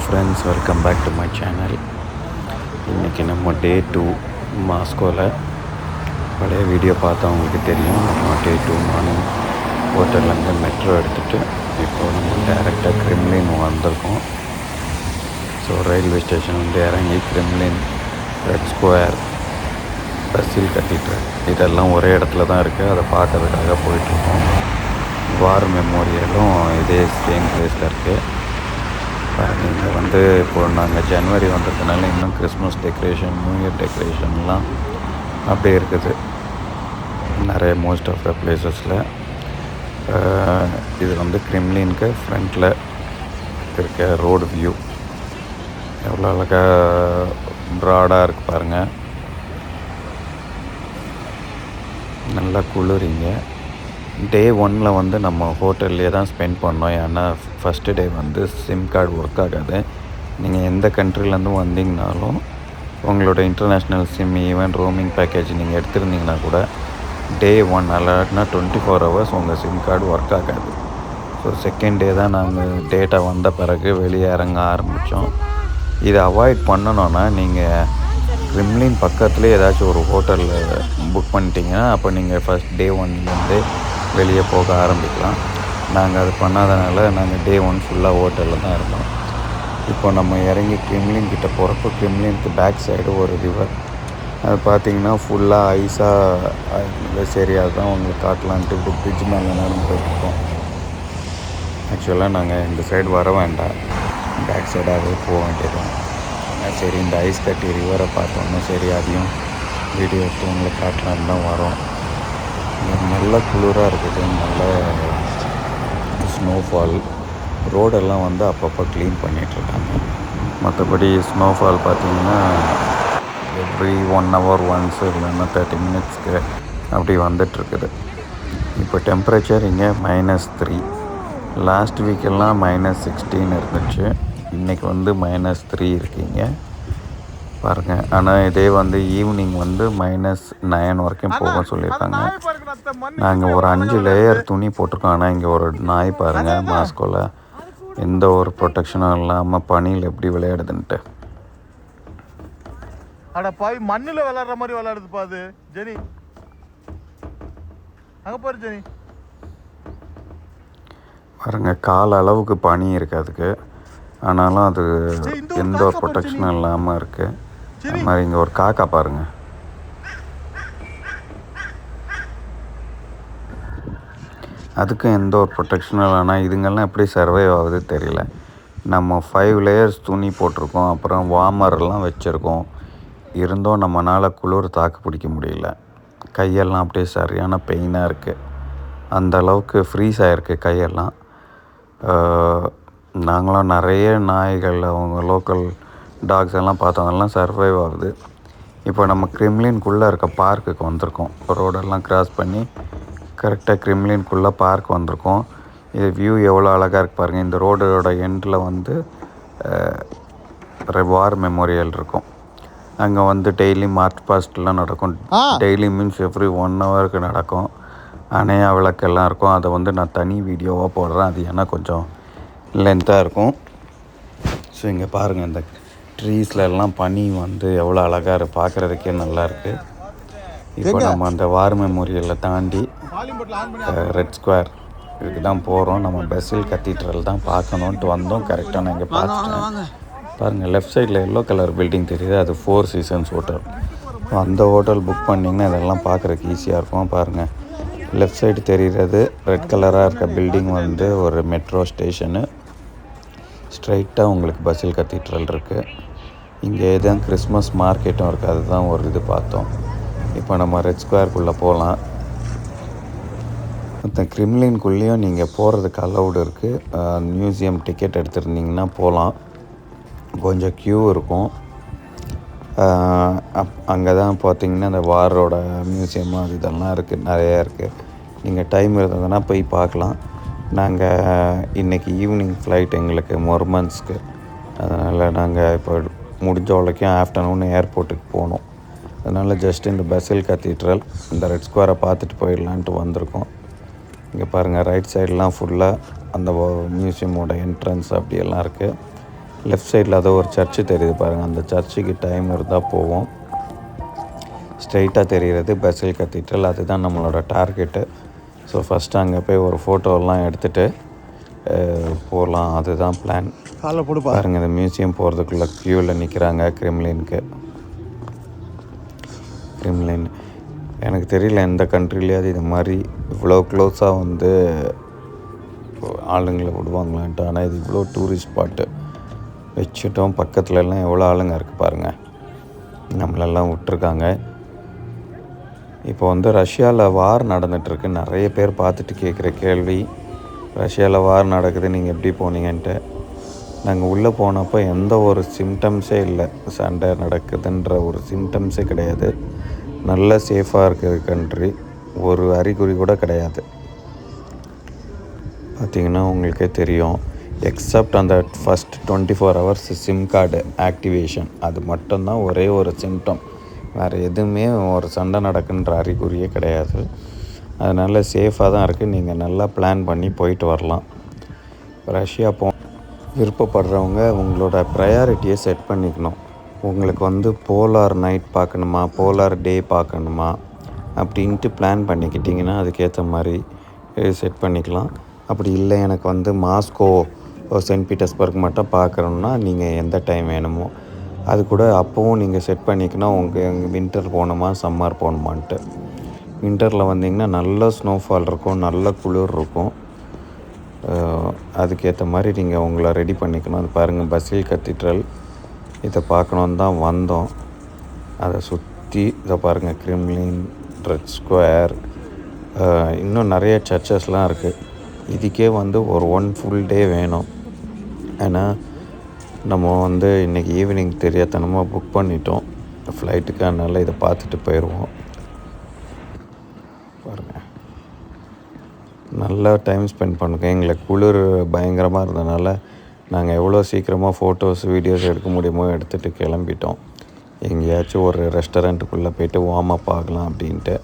Friends, welcome back to my channel. இன்றைக்கி நம்ம டே 2 மாஸ்கோவில். பழைய வீடியோ பார்த்தா உங்களுக்கு தெரியும். நம்ம டே 2 மார்னிங் ஹோட்டல்லேருந்து மெட்ரோ எடுத்துகிட்டு இப்போது நம்ம டேரெக்டாக கிரெம்லின் வந்திருக்கோம். ஸோ ரயில்வே ஸ்டேஷன் வந்து இறங்கி Kremlin, red square, Basil cathedral இதெல்லாம் ஒரே இடத்துல தான் இருக்குது. அதை பார்க்கறதுக்காக போயிட்டுருக்கோம். வார் மெமோரியலும் இதே சேம் பிளேஸில் இருக்குது. இங்கே வந்து இப்போது நாங்கள் ஜனவரி வந்ததுனால இன்னும் கிறிஸ்மஸ் டெக்கரேஷன், நியூ இயர் டெக்கரேஷன்லாம் அப்படியே இருக்குது நிறைய மோஸ்ட் ஆஃப் த பிளேசஸில். இது வந்து கிரெம்லினுக்கு ஃப்ரண்ட்டில் இருக்க ரோடு வியூ எவ்வளோ அழகாக ப்ராடாக இருக்குது பாருங்கள். நல்லா குளிரிங்க. டே 1 வந்து நம்ம ஹோட்டல்லே தான் ஸ்பெண்ட் பண்ணோம். ஏன்னா ஃபஸ்ட்டு டே வந்து சிம் கார்டு ஒர்க் ஆகாது. நீங்கள் எந்த கண்ட்ரிலேருந்தும் வந்தீங்கனாலும் உங்களோட international sim, even roaming package நீங்கள் எடுத்திருந்தீங்கன்னா கூட டே 1 அல்லாட்டினா 24 ஹவர்ஸ் உங்கள் சிம் கார்டு ஒர்க் ஆகாது. ஸோ செகண்ட் டே தான் நாங்கள் டேட்டா வந்த பிறகு வெளியே இறங்க ஆரம்பித்தோம். இதை அவாய்ட் பண்ணணுன்னா நீங்கள் கிரெம்லின் பக்கத்துலேயே ஏதாச்சும் ஒரு ஹோட்டலில் புக் பண்ணிட்டீங்கன்னா அப்போ நீங்கள் ஃபஸ்ட் டே 1 வெளியே போக ஆரம்பிக்கலாம். நாங்கள் அது பண்ணாதனால நாங்கள் டே 1 ஃபுல்லாக ஹோட்டலில் தான் இருந்தோம். இப்போ நம்ம இறங்கி கிரெம்லின் கிட்டே போகிறப்போ கிரெம்லினுக்கு பேக் சைடு ஒரு ரிவர், அது பார்த்திங்கன்னா ஃபுல்லாக ஐஸாக. சரி, அதுதான் உங்களுக்கு காட்டலான்ட்டு இப்படி பிரிட்ஜ் மேலே நடந்து போயிட்டுருக்கோம். ஆக்சுவலாக நாங்கள் இந்த சைடு வர வேண்டாம், பேக் சைடாகவே போக வேண்டியதுதான். சரி, இந்த ஐஸ் கட்டி ரிவரை பார்த்தோன்னா சரி அதையும் வீடியோ எடுத்து உங்களுக்கு காட்டலான்னு தான் வரோம். நல்ல குளிராக இருக்குது, நல்ல ஸ்னோஃபால். ரோடெல்லாம் வந்து அப்பப்போ க்ளீன் பண்ணிகிட்ருக்காங்க. மற்றபடி ஸ்னோஃபால் பார்த்திங்கன்னா எவ்ரி 1 hour ஒன்ஸு இல்லைன்னா 30 minutesக்கு அப்படி வந்துட்டுருக்குது. இப்போ டெம்பரேச்சர் இங்கே -3. லாஸ்ட் வீக்கெல்லாம் -16 இருந்துச்சு. இன்றைக்கி வந்து -3 இருக்குங்க பாருங்கள். ஆனால் இதே வந்து ஈவினிங் வந்து -9 வரைக்கும் போக சொல்லியிருக்காங்க. நாங்கள் ஒரு 5 லேயர் துணி போட்டிருக்கோம். ஆனால் இங்கே ஒரு நாய் பாருங்கள், மாஸ்கோவில் எந்த ஒரு ப்ரொடெக்ஷனும் இல்லாமல் பனியில் எப்படி விளையாடுதுன்ட்டு. மண்ணில் விளையாடுற மாதிரி விளையாடுது பாது ஜெனி. அங்கே பாரு ஜெனி பாருங்க, கால அளவுக்கு பனி இருக்குது அதுக்கு. ஆனாலும் அது எந்த ஒரு ப்ரொடெக்ஷனும் இல்லாமல் இருக்குது. அது மாதிரி இங்கே ஒரு காக்கா பாருங்கள். அதுக்கும் எந்த ஒரு ப்ரொடெக்ஷனும் இல்லைனா இதுங்கெல்லாம் எப்படி சர்வைவ் ஆகுது தெரியல. நம்ம 5 லேயர்ஸ் துணி போட்டிருக்கோம், அப்புறம் வார்மர்லாம் வச்சுருக்கோம். இருந்தும் நம்மளால் குளிர் தாக்கு பிடிக்க முடியல. கையெல்லாம் அப்படியே சரியான பெயினாக இருக்குது. அந்த அளவுக்கு ஃப்ரீஸ் ஆகிருக்கு கையெல்லாம். நாங்களும் நிறைய நாய்கள், அவங்க லோக்கல் டாக்ஸ் எல்லாம் பார்த்தோம்லாம் சர்வைவ் ஆகுது. இப்போ நம்ம கிரெம்லின்குள்ளே இருக்க பார்க்குக்கு வந்திருக்கோம். ரோடெல்லாம் கிராஸ் பண்ணி கரெக்டாக கிரெம்லின்குள்ளே பார்க் வந்திருக்கோம். இது வியூ எவ்வளோ அழகாக இருக்குது பாருங்கள். இந்த ரோடோட எண்டில் வந்து வார் மெமோரியல் இருக்கும். அங்கே வந்து டெய்லி மார்ச் பாஸ்ட்லாம் நடக்கும். டெய்லி மீன்ஸ் எவ்ரி 1 ஹவருக்கு நடக்கும். அணையா விளக்கெல்லாம் இருக்கும். அதை வந்து நான் தனி வீடியோவாக போடுறேன். அது ஏன்னா கொஞ்சம் லென்த்தாக இருக்கும். ஸோ இங்கே பாருங்கள், இந்த ட்ரீஸில் எல்லாம் பனி வந்து எவ்வளோ அழகாக பார்க்குறதுக்கே நல்லாயிருக்கு. இப்போ நம்ம அந்த வார் மெமோரியலில் தாண்டி ரெட் ஸ்கொயர் இதுக்கு தான் போகிறோம். நம்ம பசில் கத்தீட்ரல் தான் பார்க்கணுன்ட்டு வந்தோம். கரெக்டாக நான் இங்கே பார்த்துட்டேன். பாருங்கள், லெஃப்ட் சைடில் எல்லோ கலர் பில்டிங் தெரியுது, அது 4 சீசன்ஸ் ஹோட்டல். அந்த ஹோட்டல் புக் பண்ணிங்கன்னா இதெல்லாம் பார்க்குறதுக்கு ஈஸியாக இருக்கும். பாருங்கள், லெஃப்ட் சைடு தெரிகிறது ரெட் கலராக இருக்க பில்டிங் வந்து ஒரு மெட்ரோ ஸ்டேஷனு. ஸ்ட்ரைட்டாக உங்களுக்கு பசில் கத்தீட்ரல் இருக்குது. இங்கே தான் கிறிஸ்மஸ் மார்க்கெட்டும் இருக்குது. அதுதான் ஒரு இது பார்த்தோம். இப்போ நம்ம ரெட் ஸ்கொயருக்குள்ளே போகலாம். மற்ற கிரெம்லின்குள்ளேயும் நீங்கள் போகிறதுக்கு அலவுடு இருக்குது. மியூசியம் டிக்கெட் எடுத்துருந்தீங்கன்னா போகலாம். கொஞ்சம் க்யூ இருக்கும். அங்கே தான் பார்த்தீங்கன்னா இந்த வாரோட மியூசியம் அது இதெல்லாம் இருக்குது, நிறையா இருக்குது. நீங்கள் டைம் இருந்ததுன்னா போய் பார்க்கலாம். நாங்கள் இன்றைக்கி ஈவினிங் ஃப்ளைட் எங்களுக்கு மொர்மன்ஸ்க்கு. அதனால் நாங்கள் இப்போ முடிஞ்ச வரைக்கும் ஆஃப்டர்நூன் ஏர்போர்ட்டுக்கு போகணும். அதனால் ஜஸ்ட் இந்த பசில் கத்தீட்ரல், இந்த ரெட் ஸ்கொயரை பார்த்துட்டு போயிடலான்ட்டு வந்திருக்கோம். இங்கே பாருங்கள், ரைட் சைடெலாம் ஃபுல்லாக அந்த மியூசியமோட என்ட்ரன்ஸ் அப்படியெல்லாம் இருக்குது. லெஃப்ட் சைடில் அதோ ஒரு சர்ச்சு தெரியுது பாருங்கள், அந்த சர்ச்சுக்கு டைம் இருந்தால் போவோம். ஸ்ட்ரைட்டாக தெரிகிறது பெசல் கத்தீட்ரல், அதுதான் நம்மளோட டார்கெட்டு. ஸோ ஃபஸ்ட்டு அங்கே போய் ஒரு ஃபோட்டோலாம் எடுத்துகிட்டு போகலாம், அதுதான் பிளான். பாருங்கள், இந்த மியூசியம் போகிறதுக்குள்ளே க்யூவில் நிற்கிறாங்க கிரிம்லின். எனக்கு தெரியல எந்த கண்ட்ரிலேயாவது இது மாதிரி இவ்வளோ க்ளோஸாக வந்து ஆளுங்களை விடுவாங்களான்ட்டு. ஆனால் இது இவ்வளோ டூரிஸ்ட் ஸ்பாட்டு வச்சுட்டோம், பக்கத்துலலாம் எவ்வளோ ஆளுங்க இருக்குது பாருங்கள், நம்மளெல்லாம் விட்டுருக்காங்க. இப்போ வந்து ரஷ்யாவில் வார் நடந்துகிட்ருக்கு. நிறைய பேர் பார்த்துட்டு கேட்குற கேள்வி, ரஷ்யாவில் வார் நடக்குது, நீங்கள் எப்படி போனீங்கன்ட்டு. நாங்கள் உள்ளே போனப்போ எந்த ஒரு சிம்டம்ஸே இல்லை, சண்டை நடக்குதுன்ற ஒரு சிம்டம்ஸே கிடையாது. நல்ல சேஃபாக இருக்குது கண்ட்ரி, ஒரு அறிகுறி கூட கிடையாது. பார்த்திங்கன்னா உங்களுக்கே தெரியும். எக்ஸப்ட் அந்த first 24 hours sim card activation, அது மட்டும்தான் ஒரே ஒரு சிம்டம். வேறு எதுவுமே ஒரு சண்டை நடக்குன்ற அறிகுறியே கிடையாது. அதனால் சேஃபாக தான் இருக்குது. நீங்கள் நல்லா பிளான் பண்ணி போயிட்டு வரலாம். ரஷ்யா விருப்பப்படுறவங்க உங்களோட ப்ரையாரிட்டியை செட் பண்ணிக்கணும். உங்களுக்கு வந்து போலார் நைட் பார்க்கணுமா, போலார் டே பார்க்கணுமா அப்படின்ட்டு பிளான் பண்ணிக்கிட்டிங்கன்னா அதுக்கேற்ற மாதிரி செட் பண்ணிக்கலாம். அப்படி இல்லை, எனக்கு வந்து மாஸ்கோ, சென்ட் பீட்டர்ஸ்பர்க் மட்டும் பார்க்குறோன்னா நீங்கள் எந்த டைம் வேணுமோ அது கூட அப்போவும் நீங்கள் செட் பண்ணிக்கணும். எங்கள் வின்டர் போகணுமா சம்மர் போகணுமான்ட்டு. வின்டரில் வந்தீங்கன்னா நல்ல ஸ்னோஃபால் இருக்கும், நல்ல குளிர் இருக்கும். அதுக்கேற்ற மாதிரி நீங்கள் உங்களை ரெடி பண்ணிக்கணும். அது பாருங்கள், பெசல் கத்தீட்ரல், இதை பார்க்கணுன்னு தான் வந்தோம். அதை சுற்றி இதை பாருங்கள், கிரிம்லின், ரெட் ஸ்கொயர், இன்னும் நிறைய சர்ச்சஸ்லாம் இருக்குது. இதுக்கே வந்து ஒரு 1 full day வேணும். ஏன்னா நம்ம வந்து இன்றைக்கி ஈவினிங் தெரியாதனமாக புக் பண்ணிட்டோம் ஃப்ளைட்டுக்கு, அதனால் இதை பார்த்துட்டு போயிடுவோம். பாருங்கள், நல்லா டைம் ஸ்பெண்ட் பண்ணுங்க. எங்களுக்கு குளிர் பயங்கரமாக இருந்தனால நாங்கள் எவ்வளோ சீக்கிரமாக ஃபோட்டோஸ் வீடியோஸ் எடுக்க முடியுமோ எடுத்துகிட்டு கிளம்பிட்டோம். எங்கேயாச்சும் ஒரு ரெஸ்டாரண்ட்டுக்குள்ளே போய்ட்டு வார்ம் அப் ஆகலாம் அப்படின்ட்டு.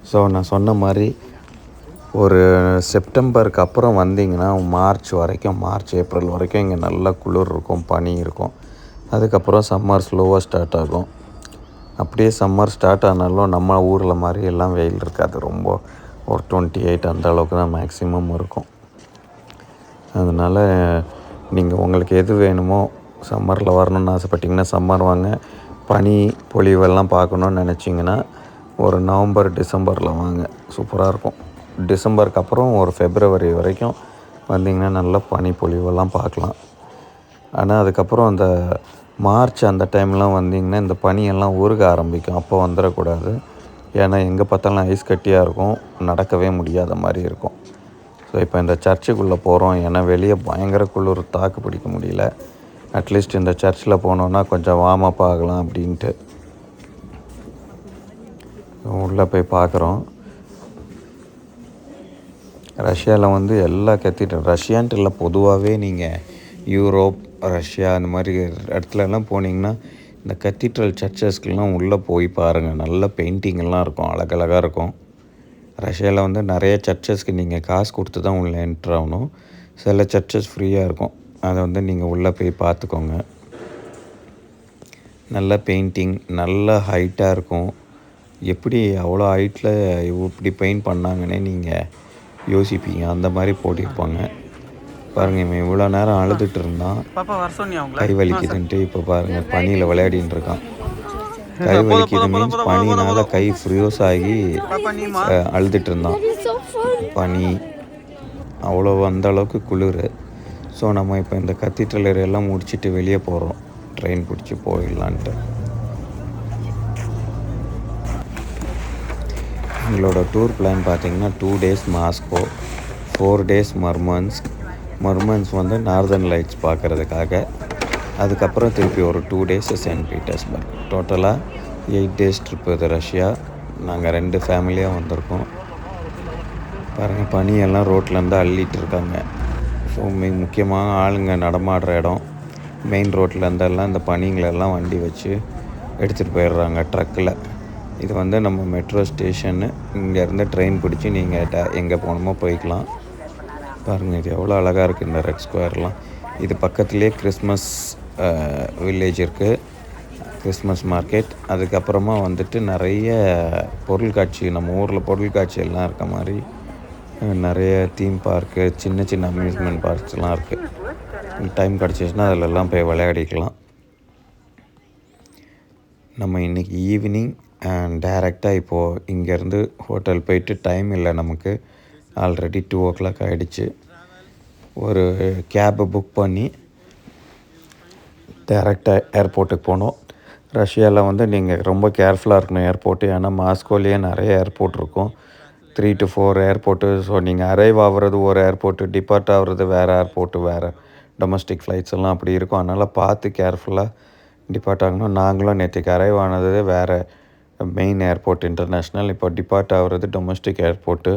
ஸோ நான் சொன்ன மாதிரி ஒரு செப்டம்பருக்கு அப்புறம் வந்தீங்கன்னா மார்ச் ஏப்ரல் வரைக்கும் இங்கே நல்லா குளிர் இருக்கும், பனி இருக்கும். அதுக்கப்புறம் சம்மர் ஸ்லோவாக ஸ்டார்ட் ஆகும். அப்படியே சம்மர் ஸ்டார்ட் ஆனாலும் நம்ம ஊரில் மாதிரி எல்லாம் வெயில் இருக்காது. ரொம்ப ஒரு 28 அந்த அளவுக்கு தான் மேக்ஸிமம் இருக்கும். அதனால் நீங்கள் உங்களுக்கு எது வேணுமோ, சம்மரில் வரணும்னு ஆசைப்பட்டிங்கன்னா சம்மர் வாங்க. பனி பொழிவெல்லாம் பார்க்கணுன்னு நினச்சிங்கன்னா ஒரு நவம்பர் டிசம்பரில் வாங்க, சூப்பராக இருக்கும். டிசம்பருக்கு அப்புறம் ஒரு ஃபெப்ரவரி வரைக்கும் வந்தீங்கன்னா நல்லா பனி பொழிவெல்லாம் பார்க்கலாம். ஆனால் அதுக்கப்புறம் அந்த மார்ச் அந்த டைம்லாம் வந்தீங்கன்னா இந்த பனியெல்லாம் உருக ஆரம்பிக்கும். அப்போ வந்துடக்கூடாது. ஏன்னா எங்கே பார்த்தாலும் ஐஸ் கட்டியாக இருக்கும், நடக்கவே முடியாத மாதிரி இருக்கும். ஸோ இப்போ இந்த சர்ச்சுக்குள்ளே போகிறோம். ஏன்னா வெளியே பயங்கர குளிர், தாக்கு பிடிக்க முடியல. அட்லீஸ்ட் இந்த சர்ச்சில் போனோன்னா கொஞ்சம் வார்ம் அப் ஆகலாம் அப்படின்ட்டு உள்ளே போய் பார்க்குறோம். ரஷ்யாவில் வந்து எல்லா கத்தீட்ரல், ரஷ்யான்ட்டு இல்லை, பொதுவாகவே நீங்கள் யூரோப், ரஷ்யா அந்த மாதிரி இடத்துலலாம் போனீங்கன்னா இந்த கத்தீட்ரல் சர்ச்சஸ்க்கெலாம் உள்ளே போய் பாருங்கள். நல்ல பெயிண்டிங்கெல்லாம் இருக்கும், அழகழகாக இருக்கும். ரஷ்யாவில் வந்து நிறைய சர்ச்சஸ்க்கு நீங்கள் காசு கொடுத்து தான் உள்ளே என்ட்ரு ஆகணும். சில சர்ச்சஸ் ஃப்ரீயாக இருக்கும், அதை வந்து நீங்கள் உள்ளே போய் பார்த்துக்கோங்க. நல்ல பெயிண்டிங், நல்ல ஹைட்டாக இருக்கும். எப்படி அவ்வளோ ஹைட்டில் இப்படி பெயிண்ட் பண்ணாங்கன்னே நீங்கள் யோசிப்பீங்க, அந்த மாதிரி போட்டிருப்பாங்க. பாருங்கள், இவன் இவ்வளோ நேரம் அழுதுட்டு இருந்தான், கை வலிக்குதுன்ட்டு. இப்போ பாருங்கள், பனியில் விளையாடின்னு இருக்கான். கை வலிக்குது மீன்ஸ் பனினால் கை ஃப்ரியோஸ் ஆகி அழுதுட்டு இருந்தான். பனி அவ்வளோ அந்த அளவுக்கு குளிர். ஸோ நம்ம இப்போ இந்த கத்தீட்ரல் ஏரியாலாம் முடிச்சுட்டு வெளியே போகிறோம், ட்ரெயின் பிடிச்சி போயிடலான்ட்டு. எங்களோட டூர் பிளான் பார்த்திங்கன்னா 2 days மாஸ்கோ, 4 days மர்மன்ஸ் வந்து நார்தர்ன் லைட்ஸ் பார்க்குறதுக்காக. அதுக்கப்புறம் திருப்பி ஒரு 2 days சென்ட் பீட்டர்ஸ்பர்க். டோட்டலாக 8 days ட்ரிப் இது ரஷ்யா. நாங்கள் 2 ஃபேமிலியாக வந்திருக்கோம். பாருங்கள், பனியெல்லாம் ரோட்லேருந்து அள்ளிட்டு இருக்காங்க. ஸோ முக்கியமாக ஆளுங்க நடமாடுற இடம், மெயின் ரோட்லேருந்தெல்லாம் இந்த பனிங்களெல்லாம் வண்டி வச்சு எடுத்துகிட்டு போயிடுறாங்க ட்ரக்கில். இது வந்து நம்ம மெட்ரோ ஸ்டேஷன்னு, இங்கேருந்து ட்ரெயின் பிடிச்சி நீங்கள் எங்கே போகணுமோ போய்க்கலாம். பாருங்கள் இது எவ்வளோ அழகாக இருக்குது இந்த ரெட் ஸ்கொயர்லாம். இது பக்கத்துலேயே கிறிஸ்மஸ் வில்லேஜ் இருக்குது, கிறிஸ்மஸ் மார்க்கெட். அதுக்கப்புறமா வந்துட்டு நிறைய பொருட்காட்சி, நம்ம ஊரில் பொருட்காட்சி எல்லாம் இருக்க மாதிரி நிறைய தீம் பார்க்கு, சின்ன சின்ன அம்யூஸ்மெண்ட் பார்க்ஸ்லாம் இருக்குது. டைம் கிடச்சிச்சின்னா அதிலெல்லாம் போய் விளையாடிக்கலாம். நம்ம இன்றைக்கி ஈவினிங் டைரெக்டாக இப்போது இங்கேருந்து ஹோட்டல் போயிட்டு, டைம் இல்லை நமக்கு, ஆல்ரெடி 2 o'clock ஆகிடுச்சு. ஒரு கேபை புக் பண்ணி டைரெக்டாக ஏர்போர்ட்டுக்கு போனோம். ரஷ்யாவில் வந்து நீங்கள் ரொம்ப கேர்ஃபுல்லாக இருக்கணும் ஏர்போர்ட்டு. ஏன்னா மாஸ்கோலேயே நிறைய ஏர்போர்ட் இருக்கும், 3 to 4 ஏர்போர்ட்டு. ஸோ நீங்கள் அரைவ் ஆகிறது ஒரு ஏர்போர்ட்டு, டிபார்ட் ஆகிறது வேறு ஏர்போர்ட்டு, வேறு டொமஸ்டிக் ஃப்ளைட்ஸ் எல்லாம் அப்படி இருக்கும். அதனால் பார்த்து கேர்ஃபுல்லாக டிபார்ட் ஆகணும். நாங்களும் நேற்றுக்கு அரைவ் ஆனது வேறு மெயின் ஏர்போர்ட் இன்டர்நேஷ்னல், இப்போ டிபார்ட் ஆகிறது டொமஸ்டிக் ஏர்போர்ட்டு.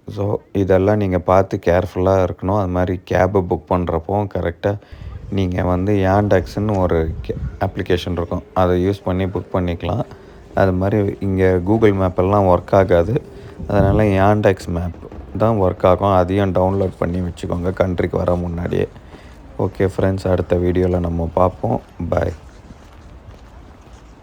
ஸோ இதெல்லாம் நீங்கள் பார்த்து கேர்ஃபுல்லாக இருக்கணும். அது மாதிரி கேபை புக் பண்ணுறப்போ கரெக்டாக நீங்கள் வந்து யாண்டாக்ஸ்ன்னு ஒரு அப்ளிகேஷன் இருக்கும், அதை யூஸ் பண்ணி புக் பண்ணிக்கலாம். அது மாதிரி இங்கே கூகுள் மேப்பெல்லாம் ஒர்க் ஆகாது, அதனால் யாண்டாக்ஸ் மேப் தான் ஒர்க் ஆகும். அதையும் டவுன்லோட் பண்ணி வச்சுக்கோங்க கண்ட்ரிக்கு வர முன்னாடியே. ஓகே ஃப்ரெண்ட்ஸ், அடுத்த வீடியோவில் நம்ம பார்ப்போம். பாய்.